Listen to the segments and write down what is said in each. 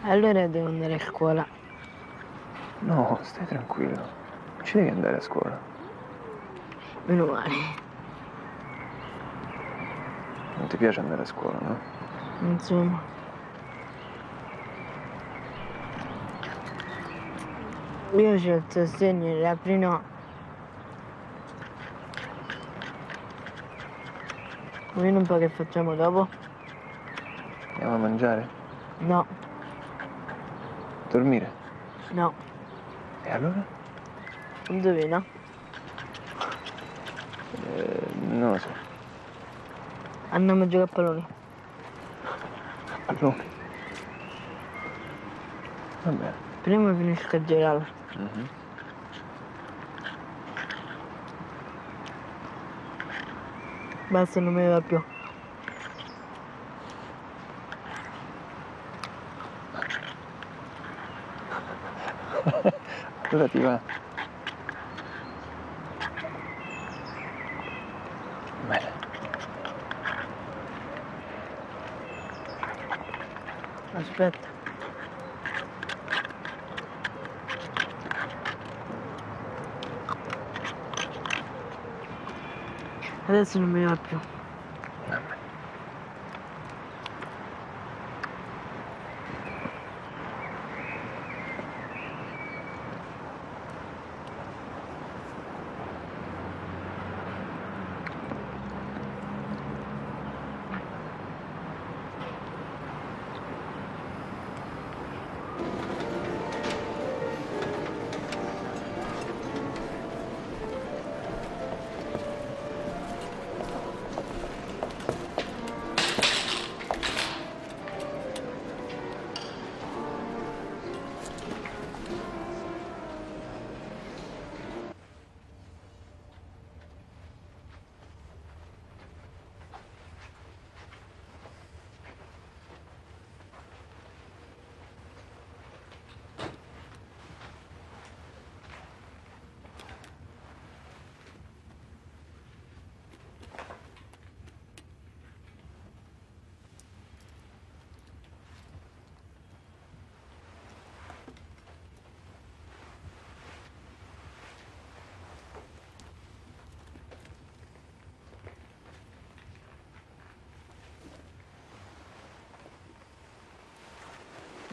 Allora devo andare a scuola. No, stai tranquillo. Non ci devi andare a scuola. Meno male. Non ti piace andare a scuola, no? Insomma. Io ho scelto sostegno, gli altri no. Vedi un po' che facciamo dopo? Andiamo a mangiare? No, Dormire? no. E allora? Indovina? Non lo so. Andiamo a giocare a pallone. Pallone. Va bene. Prima finisco a girare. Mhm. Basta, non mi va più. Allora ti va? Bene. Aspetta. Adesso non mi va più. Va bene.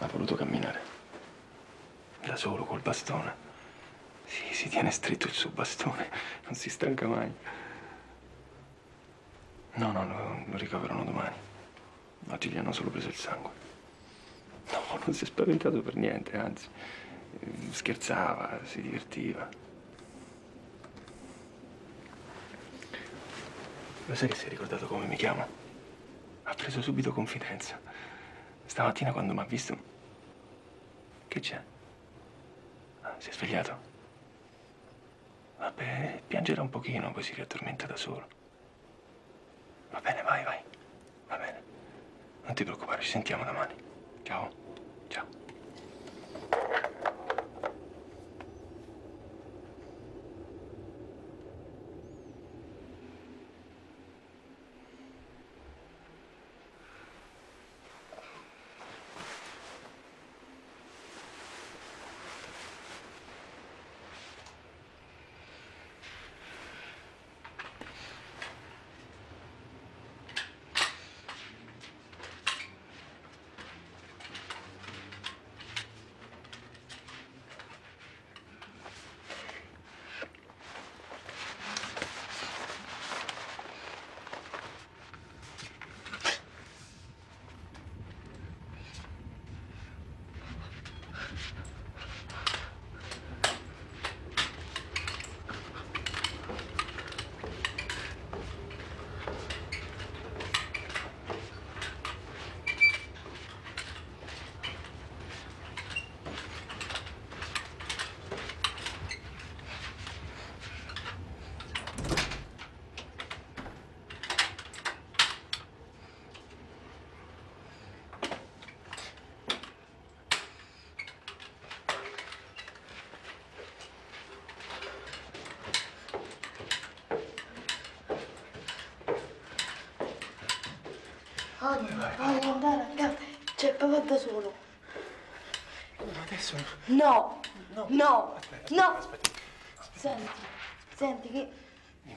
Ha voluto camminare. Da solo, col bastone. Sì, si tiene stretto il suo bastone. Non si stanca mai. No, lo ricoverano domani. Oggi gli hanno solo preso il sangue. No, non si è spaventato per niente, anzi. Scherzava, si divertiva. Lo sai che si è ricordato come mi chiamo? Ha preso subito confidenza. Stamattina quando mi ha visto... Che c'è? Ah, si è svegliato? Vabbè, piangerà un pochino, poi si riaddormenta da solo. Va bene, vai. Va bene. Non ti preoccupare, ci sentiamo domani. Ciao. Ciao. Voglio andare a casa. C'è papà da solo. Adesso... No! No! No! Aspetta, No! aspetta. Senti che Dimmi.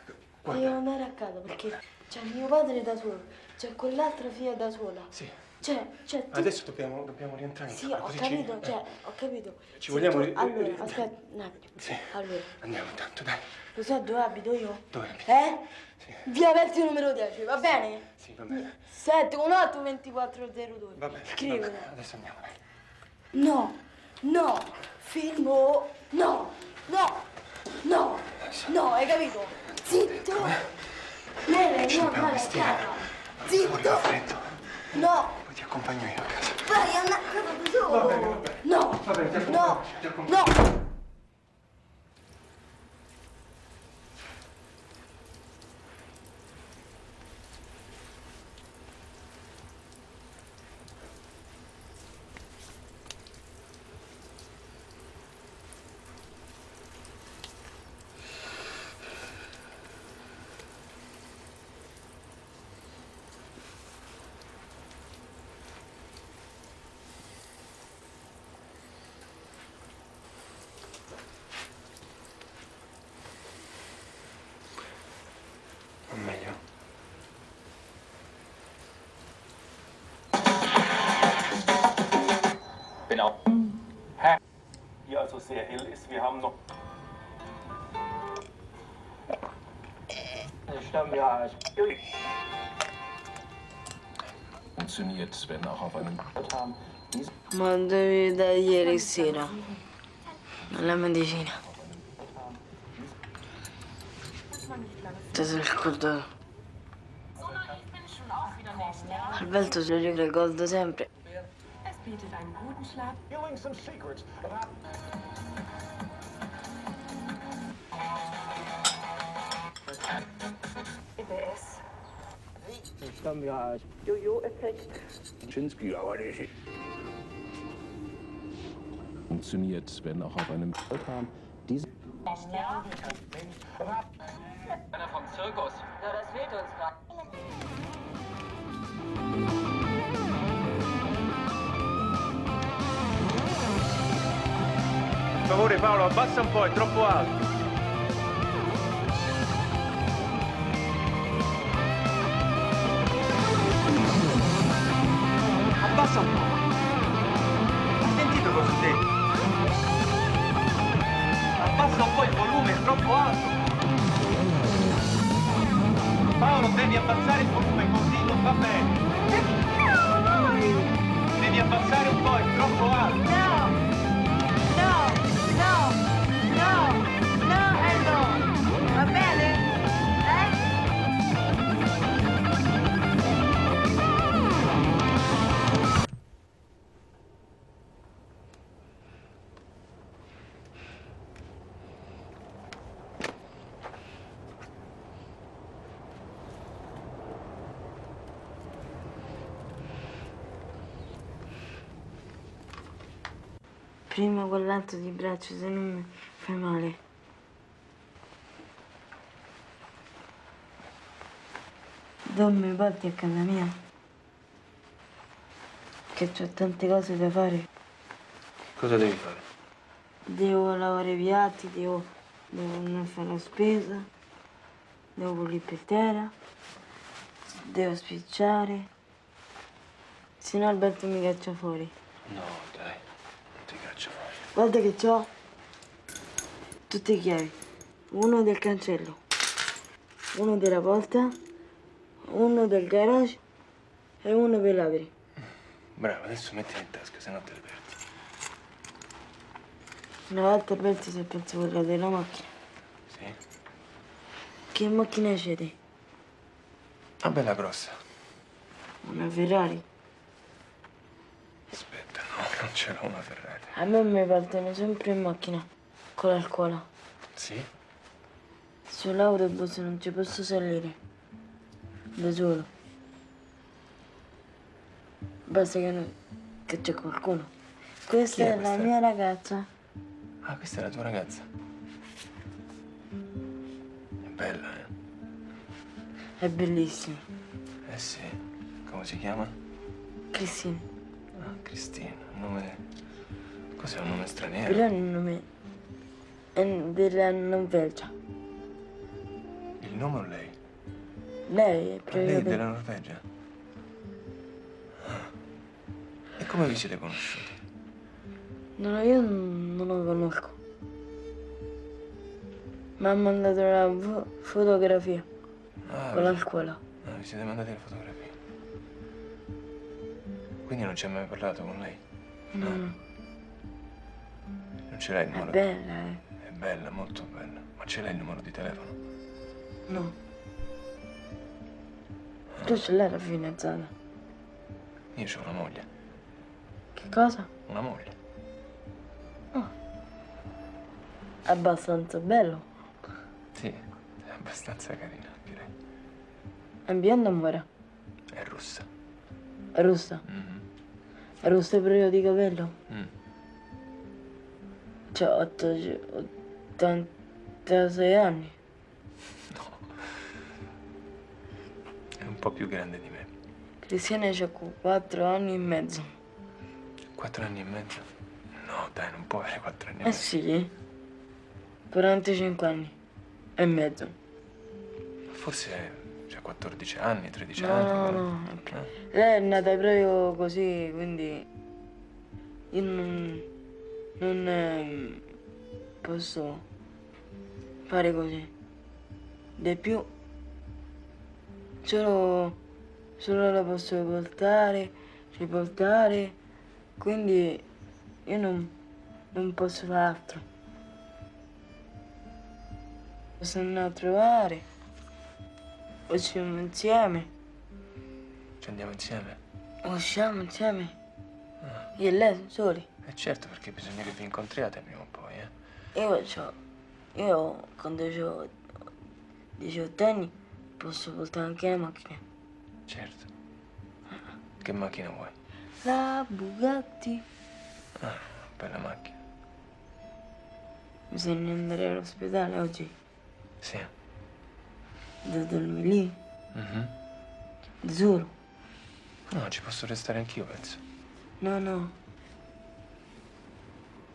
devo Guarda. andare a casa perché c'è mio padre da solo, c'è quell'altra figlia da sola. Sì. C'è tu. Adesso dobbiamo rientrare in Sì, camera, ho così capito, ci... cioè, ho capito. Ci Se vogliamo tu- Allora, aspetta un attimo. Sì. Allora, Andiamo intanto, dai. lo sai dove abito io? Dove abiti? Sì. Via Verzi numero 10, va bene? Sì, va bene. 718 2402. Va bene. Scrivilo. Va bene. Adesso andiamo, dai. No, no, fermo. No, no, no, no, hai capito? Zitto. Nere, Ci no, dobbiamo vai a vestire. casa. Fuori fa Zitto. freddo. No, Poi ti accompagno io a casa. vai a una casa da solo. Va bene, va bene. No, Va bene, ti no, accompagno, ti accompagno. no. Va meglio. Genau. Hä? Hier also sehr hell ist. Wir haben noch. Stimmt, ja. Funktioniert, wenn auch auf einem haben. Ma devi da ieri sera. Alla medicina. Ti sei scordato. Alberto se lo ricordo sempre. Es bietet einen guten Schlaf. Healing some secrets about. EBS. Stimmt, ja. Jojo-Effekt. Chinsky, aber das funktioniert, wenn auch auf einem haben. Diese. Einer vom Zirkus. Ja, das fehlt uns gerade. Per favore Paolo, abbassa un po', è troppo alto. Abbassa un po'. Hai sentito cosa ho detto? Abbassa un po' il volume, è troppo alto. Paolo, devi abbassare il volume, così non va bene. Devi abbassare un po', è troppo alto. No, no, no, no, no e no. Va bene? Prima quell'altro di braccio, se non mi fai male. Dormi, porti a casa mia. Che c'ho tante cose da fare. Cosa devi fare? Devo lavare i piatti, devo andare a fare la spesa, devo pulire per terra, devo spicciare. Se no Alberto mi caccia fuori. No, dai, non ti caccio fuori. Guarda che c'ho tutte le chiavi. Uno del cancello, uno della porta, uno del garage e uno per l'apri. Bravo, adesso mettili in tasca, se no te le perdi. Una volta Alberto si è perso quella della macchina. Sì? Che macchina c'è te? Una bella grossa. Una Ferrari? Aspetta, no, non c'era una Ferrari. A me mi partono sempre in macchina, con l'alcol. Sì? Sull'autobus non ci posso salire. Da solo. Basta che c'è qualcuno. Questa Chi è è la questa? mia ragazza. Ah, questa è la tua ragazza? È bella, eh? È bellissima. Eh sì. Come si chiama? Cristina. Ah, Cristina, un nome... Cos'è, un nome straniero? Però è un nome della Norvegia. Il nome o lei? Lei è Ah, lei proprio è della Norvegia? Ah. E come vi siete conosciuti? No, io non lo conosco. Mi ha mandato una fotografia Ah, con la scuola. ah, vi siete mandati le fotografie. Quindi non ci hai mai parlato con lei? No, no. Non ce l'hai il È numero? bella, È bella, molto bella. Ma ce l'hai il numero di telefono? No. Tu ce l'hai la fidanzata? Io ho una moglie. Che cosa? Una moglie. Abbastanza bello. Sì, è abbastanza carina, direi. È bionda o mora? È russa. È russa? Mhm. È russa proprio di capello? Mm. C'ha 86 anni. No. È un po' più grande di me. Cristiana c'ha 4 anni e mezzo. 4 anni e mezzo? No, dai, non può avere 4 anni e Eh mezzo. sì, 45 anni e mezzo. Forse c'ha 14 anni, 13 No, anni. no, come- no. Lei è nata proprio così, quindi io non posso fare così. Di più, solo la posso portare, riportare, quindi io non posso fare altro. Posso andare a trovare, usciamo insieme, Ci andiamo insieme? usciamo insieme. Io e lei soli. Certo, perché bisogna che vi incontriate prima o poi, eh. Io quando ho 18 anni posso portare anche la macchina. Certo. Che macchina vuoi? La Bugatti. Ah, bella macchina. Bisogna andare all'ospedale oggi. Sì. Devo dormire lì, Mhm. da solo. No, ci posso restare anch'io, penso. No, no.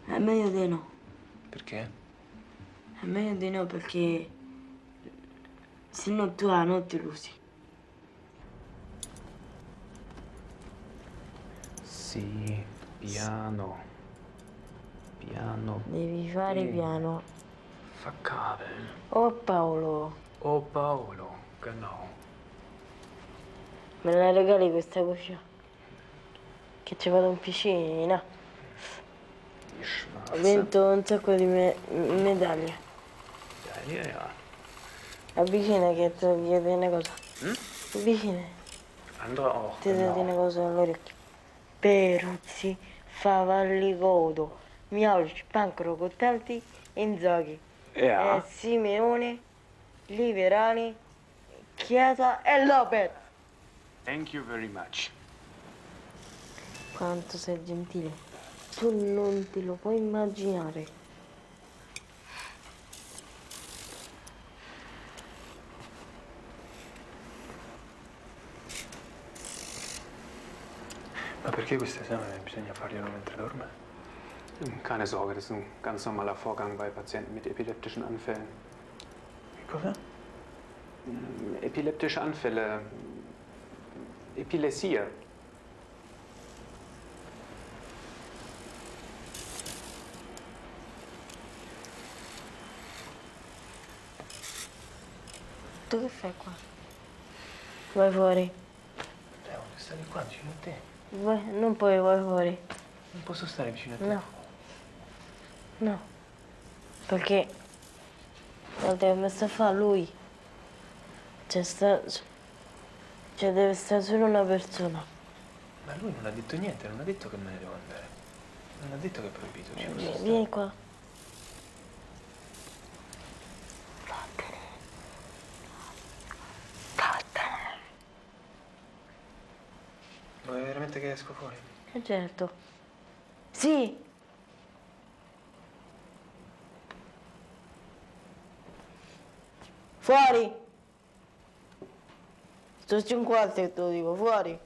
È meglio di no. Perché? È meglio di no perché se no tu la notte lo usi. Sì, piano. Piano. Devi fare piano. Verkabeln. Oh Paolo, Oh Paolo, genau. me la regali questa cuccia? Che ci vado in piscina. Die Ho schwarze. vinto un sacco di medaglie. Ja, ja, ja. Avvicina che ti chiede una cosa. Avvicina, Andere auch, ti chiede una genau. cosa all'orecchio. Peruzzi, Favallicodo, Miaulic, Pancro, Cottalti, Inzaghi, Ja. Simeone, Liverani, Chiesa e Lopez. Thank you very much. Quanto sei gentile. Tu non te lo puoi immaginare. Ma perché questo esame bisogna farglielo mentre dorme? Keine Sorge, das ist ein ganz normaler Vorgang bei Patienten mit epileptischen Anfällen. Che cosa? Epileptische Anfälle. Epilepsie. Tu che fai qua? Vai fuori. Devo stare qua vicino a te. Non puoi, vai fuori. Non posso stare vicino a te. No. No. Perché lo deve messo a fare lui. Cioè deve stare solo una persona. Ma lui non ha detto niente, non ha detto che me ne devo andare. Non ha detto che è proibito. Ci posso stare. Vieni qua. Vuoi veramente che esco fuori? Certo. Sì. Fuori. Sto 50 te lo dico, fuori.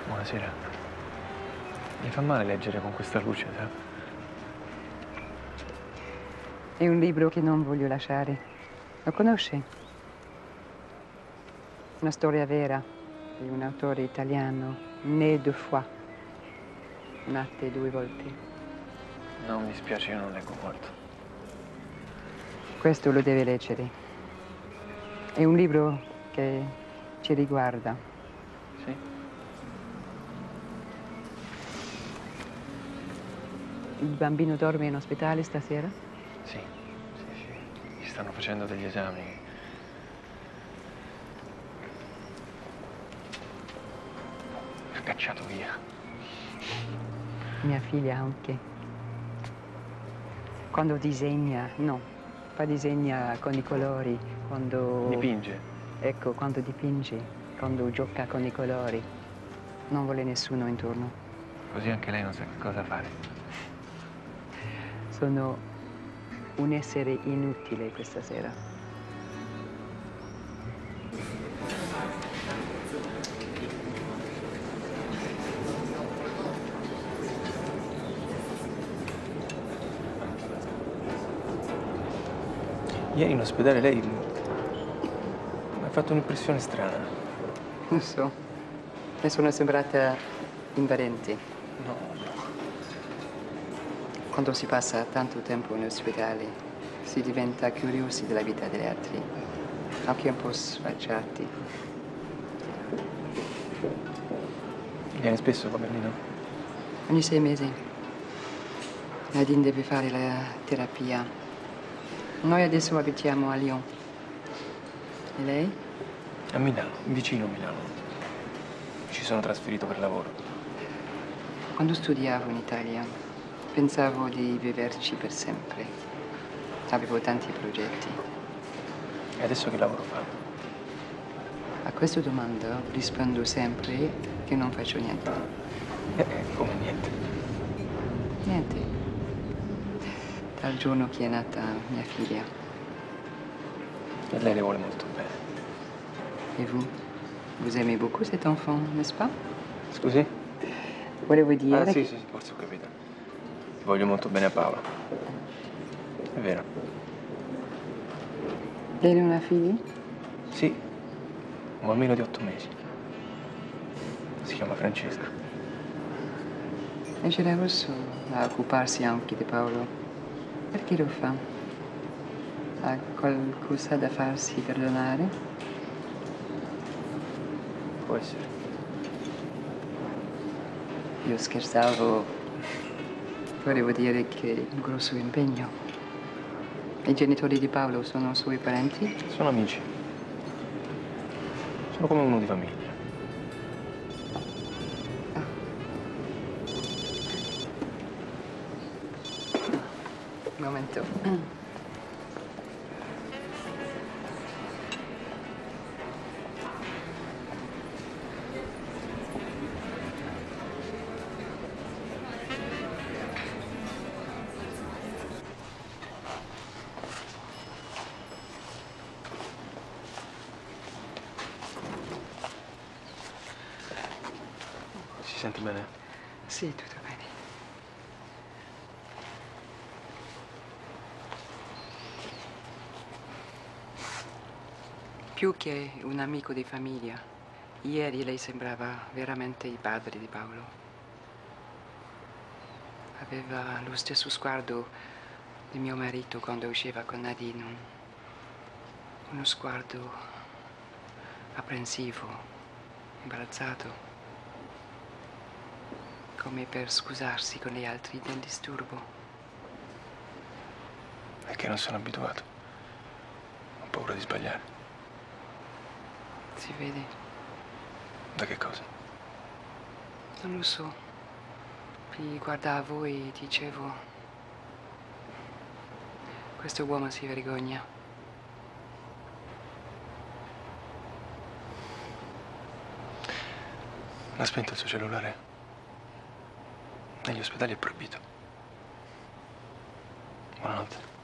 Buonasera. Mi fa male leggere con questa luce, sa? È un libro che non voglio lasciare. Lo conosci? Una storia vera di un autore italiano, né deux fois, nate 2 volte. No, mi dispiace, io non leggo molto. Questo lo deve leggere. È un libro che ci riguarda. Sì? Il bambino dorme in ospedale stasera? Sì, sì, sì. Gli stanno facendo degli esami. Mi ha cacciato via. Mia figlia anche. Quando disegna, no, fa disegna con i colori, quando... Dipinge. Ecco, quando dipinge, quando gioca con i colori, non vuole nessuno intorno. Così anche lei non sa che cosa fare. Sono un essere inutile questa sera. Ieri in ospedale lei mi ha fatto un'impressione strana. Non so, ne sono sembrata invadente. No, no. Quando si passa tanto tempo in ospedale, si diventa curiosi della vita degli altri, anche un po' sfacciati. Viene spesso qua, Bernino? Ogni 6 mesi. Nadine deve fare la terapia. Noi adesso abitiamo a Lyon. E lei? A Milano, vicino a Milano. Ci sono trasferito per lavoro. Quando studiavo in Italia, pensavo di viverci per sempre. Avevo tanti progetti. E adesso che lavoro fa? A questa domanda rispondo sempre che non faccio niente. Come niente. Niente. Dal giorno che è nata mia figlia. E lei le vuole molto bene. Et vous? Vous aimez beaucoup cet enfant, n'est-ce pas? Scusi? Volevo dire Ah, sì, che... sì, forse ho capito. Voglio molto bene a Paola. È vero. Lei non ha figli? Sì, un bambino di 8 mesi. Si chiama Francesca. E c'era Rosso a occuparsi anche di Paolo. Perché lo fa? Ha qualcosa da farsi perdonare? Può essere. Io scherzavo. Volevo dire che è un grosso impegno. I genitori di Paolo sono suoi parenti? Sono amici. Sono come uno di famiglia. Un momento. Si sente bene? Sì, tutto bene. Più che un amico di famiglia, ieri lei sembrava veramente il padre di Paolo. Aveva lo stesso sguardo di mio marito quando usciva con Nadine. Uno sguardo apprensivo, imbarazzato, come per scusarsi con gli altri del disturbo. È che non sono abituato. Ho paura di sbagliare. Si vede? Da che cosa? Non lo so. Mi guardavo e dicevo, questo uomo si vergogna. Ha spento il suo cellulare? Negli ospedali è proibito. Buonanotte.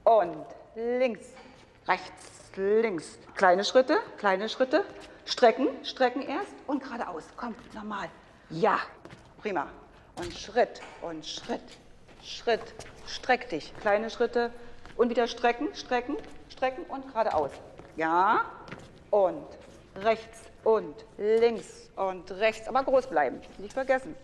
und links, rechts, links. Kleine Schritte, strecken, strecken erst und geradeaus. Komm, nochmal. Ja, prima. Und Schritt, Schritt, streck dich. Kleine Schritte und wieder strecken, strecken, strecken und geradeaus. Ja, und rechts und links und rechts, aber groß bleiben, nicht vergessen.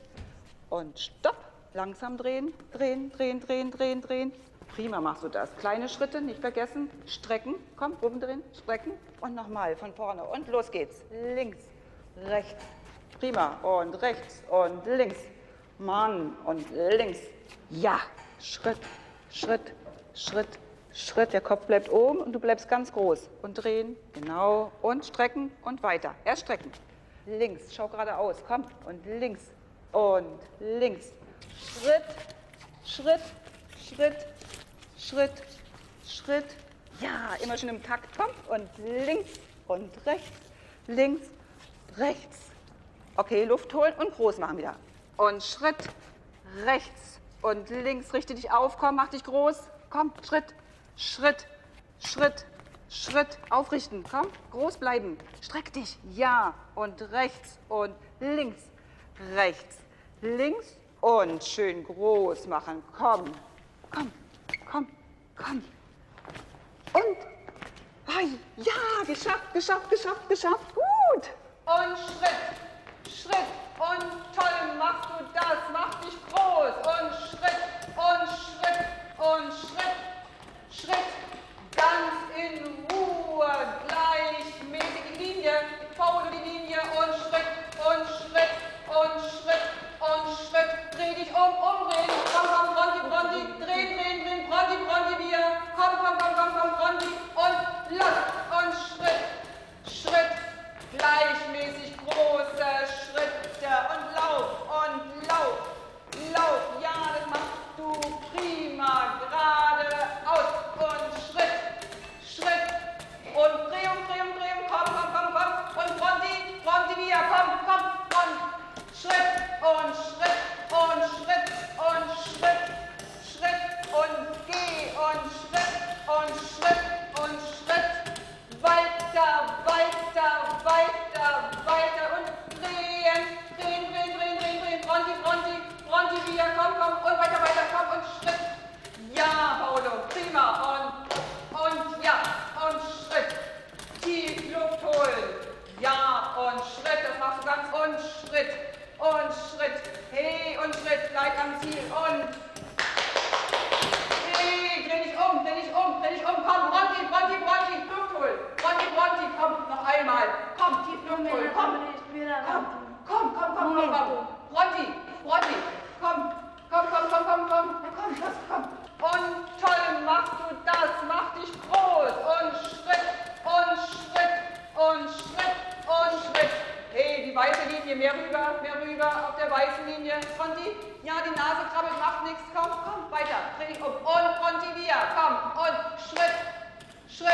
Und stopp, langsam drehen, drehen, drehen, drehen, drehen, drehen. Prima machst du das. Kleine Schritte, nicht vergessen, strecken, komm, rumdrehen, strecken und nochmal von vorne und los geht's. Links, rechts, prima und rechts und links. Mann und links. Ja, Schritt, Schritt, Schritt, Schritt. Der Kopf bleibt oben und du bleibst ganz groß. Und drehen, genau. Und strecken und weiter. Erst strecken. Links, schau geradeaus. Komm. Und links. Und links. Schritt, Schritt, Schritt, Schritt, Schritt. Ja, immer schön im Takt. Komm. Und links und rechts. Links, rechts. Okay, Luft holen und groß machen wieder. Und Schritt, rechts und links. Richte dich auf. Komm, mach dich groß. Komm, Schritt, Schritt, Schritt, Schritt. Aufrichten. Komm, groß bleiben. Streck dich. Ja. Und rechts und links. Rechts, links und schön groß machen. Komm, komm, komm, komm. Und, ja, geschafft, geschafft, geschafft, geschafft. Gut. Und Schritt, Schritt. Und toll machst du das. Mach dich groß. Und Schritt, und Schritt, und Schritt. Schritt, ganz in Ruhe, gleichmäßig die Linie, Pause die Linie und Schritt und Schritt und Schritt und Schritt. Dreh dich umdrehen, komm, Bronti, drehen, drehen, drehen, Bronti, wir, komm, Bronti und los und Schritt, Schritt, gleichmäßig große Schritte und lauf, ja, das machst du prima, geradeaus und Schritt und Drehung, komm und Bronti, wir, komm und Schritt und Schritt und Schritt und Schritt und geh und Schritt und Schritt, weiter und drehen, Bronti, wir, komm und weiter, komm und Schritt. Ja, Paolo, prima und ja, und Schritt. Tief Luft holen. Ja, und Schritt, das machst du ganz und Schritt, hey, und Schritt, gleich am Ziel und hey, dreh dich um, komm, Bronti, Luft holen, Bronti, komm, noch einmal, komm, tief Luft holen, komm, Bronti, komm, und toll machst du das, mach dich groß und Schritt und Schritt und Schritt und Schritt. Hey, die weiße Linie, mehr rüber auf der weißen Linie. Bronti, ja, die Nase krabbelt, macht nichts, komm, weiter, dreh dich um. Und Bronti, wir, komm, und Schritt, du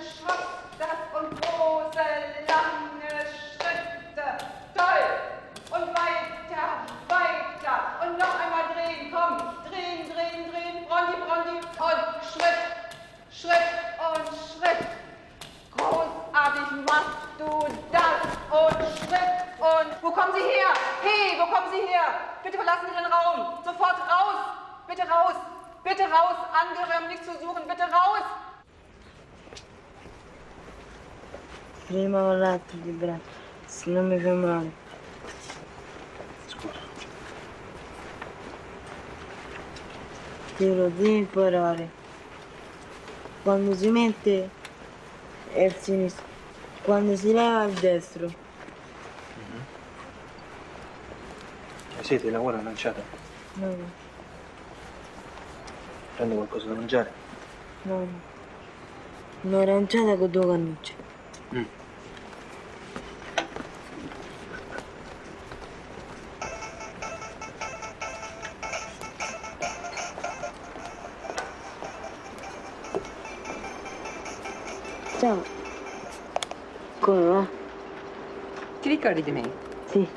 schaffst das und große, lange Schritte, toll. Und weiter, und noch einmal drehen, komm, drehen, Bronti, und Schritt und Schritt. Großartig machst du das und Schritt und... Wo kommen Sie her? Hey, wo kommen Sie her? Bitte verlassen Sie den Raum. Sofort raus. Bitte raus. Angehörige haben nichts zu suchen. Bitte raus. Prima un lato di braccio, se non mi fa male. Scusa. Te lo devi imparare. Quando si mette è il sinistro, quando si leva è il destro. Siete, lavora lanciata? No, Prende qualcosa da mangiare? no. Un'aranciata con 2 cannucce. Ciao. Come va? Ti ricordi di me? Sì.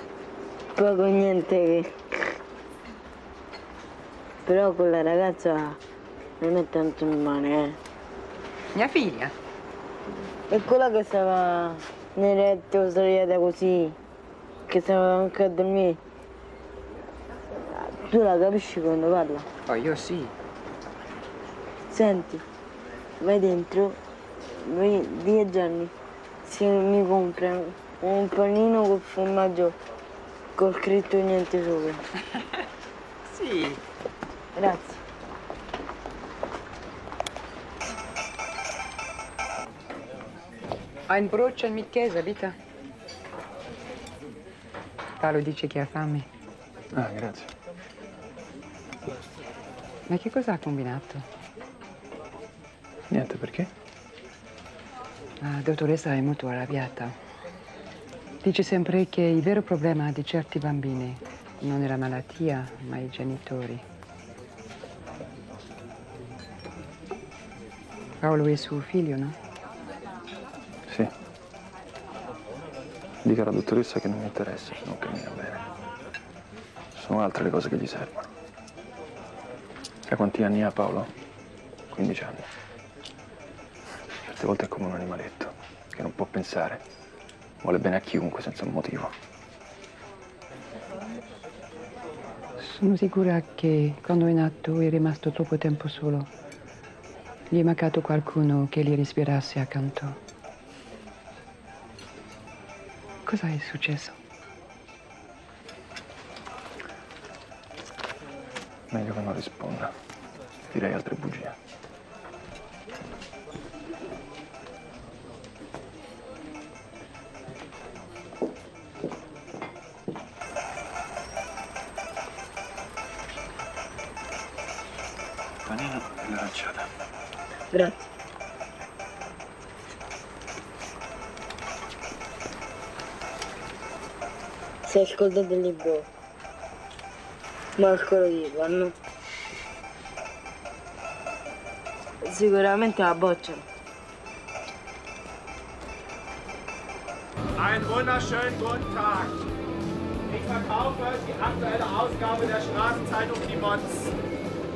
Poco niente che... Però con la ragazza non è tanto male, Mia figlia? È quella che stava nel letto sdraiata così, che stava anche a dormire. Tu la capisci quando parla? Oh, io sì. Senti, vai dentro, via Gianni, se mi compra un panino col formaggio col scritto niente sopra. Sì. Grazie. Ha in broccia il Micchese, abita? Paolo dice che ha fame. Ah, grazie. Ma che cosa ha combinato? Niente, perché? La dottoressa è molto arrabbiata. Dice sempre che il vero problema di certi bambini non è la malattia, ma i genitori. Paolo è suo figlio, no? Sì. Dica alla dottoressa che non mi interessa, se non cammina bene. Sono altre le cose che gli servono. Sai quanti anni ha Paolo? 15 anni. Certe volte è come un animaletto, che non può pensare. Vuole bene a chiunque senza un motivo. Sono sicura che quando è nato è rimasto troppo tempo solo. Gli è mancato qualcuno che gli respirasse accanto. Cosa è successo? Meglio che non risponda. Direi altre bugie. Panino e l'aranciata. Grazie. Se ascoltate il libro, Marco di Vanno, sicuramente la bocciano. Einen wunderschönen guten Tag. Ich verkaufe die aktuelle Ausgabe der Straßenzeitung Die Mods.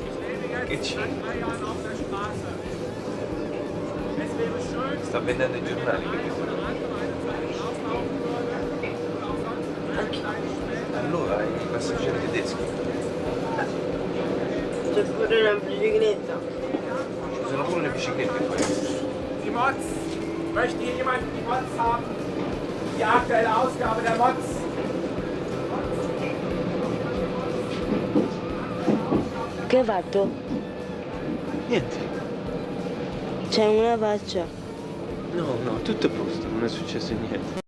Ich lebe jetzt seit 3 Jahren auf der Straße. Es wäre schön, Sta vendendo i giornali, capito? Allora, i passeggeri tedeschi. C'è pure una bicicletta. Ci sono pure le biciclette qua. Die Mods. Möchte hier jemand die Mods haben? Die aktuelle Ausgabe der Mods. Che hai fatto? Niente. C'è una faccia. No, tutto a posto, non è successo niente.